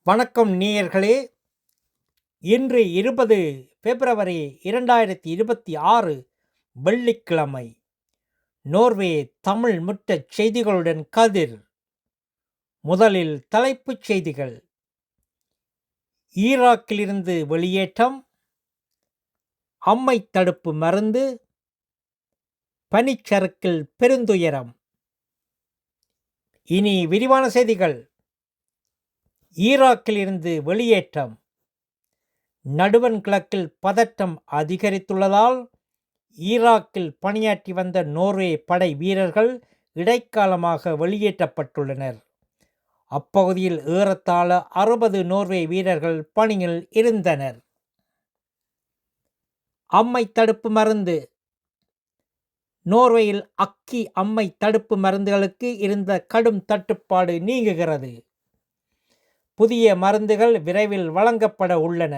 வணக்கம் நேயர்களே. இன்று 20 பிப்ரவரி 2026 வெள்ளிக்கிழமை. நோர்வே தமிழ் முற்றச் செய்திகளுடன் கதிர். முதலில் தலைப்புச் செய்திகள். ஈராக்கிலிருந்து வெளியேற்றம், அம்மை தடுப்பு மருந்து, பனிச்சறுக்கில் பெருந்துயரம். இனி விரிவான செய்திகள். ஈராக்கிலிருந்து வெளியேற்றம். நடுவண் கிழக்கில் பதற்றம் அதிகரித்துள்ளதால் ஈராக்கில் பணியாற்றி வந்த நோர்வே படை வீரர்கள் இடைக்காலமாக வெளியேற்றப்பட்டுள்ளனர். அப்பகுதியில் ஏறத்தாழ 60 நோர்வே வீரர்கள் பணியில் இருந்தனர். அம்மை தடுப்பு மருந்து. நோர்வேயில் அம்மை தடுப்பு மருந்துகளுக்கு இருந்த கடும் தட்டுப்பாடு நீங்குகிறது. புதிய மருந்துகள் விரைவில் வழங்கப்பட உள்ளன.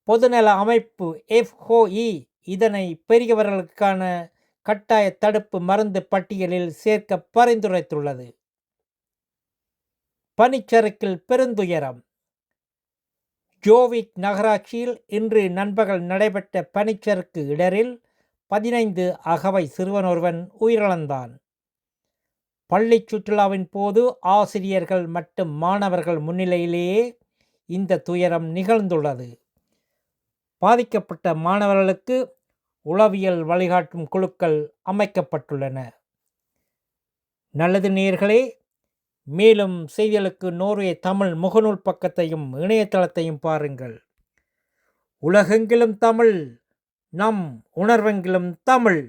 பொதுநல அமைப்பு FHI இதனை பெரியவர்களுக்கான கட்டாய தடுப்பு மருந்து பட்டியலில் சேர்க்க பரிந்துரைத்துள்ளது. பனிச்சறுக்கில் பெருந்துயரம். ஜோவிக் நகராட்சியில் இன்று நண்பகல் நடைபெற்ற பனிச்சறுக்கு இடரில் 15 அகவை சிறுவனொருவன் உயிரிழந்தான். பள்ளி சுற்றுலாவின் போது ஆசிரியர்கள் மற்றும் மாணவர்கள் முன்னிலையிலேயே இந்த துயரம் நிகழ்ந்துள்ளது. பாதிக்கப்பட்ட மாணவர்களுக்கு உளவியல் வழிகாட்டும் குழுக்கள் அமைக்கப்பட்டுள்ளன. நல்லது நேயர்களே, மேலும் செய்திகளுக்கு நோர்வே தமிழ் முகநூல் பக்கத்தையும் இணையதளத்தையும் பாருங்கள். உலகெங்கிலும் தமிழ், நம் உணர்வெங்கிலும் தமிழ்.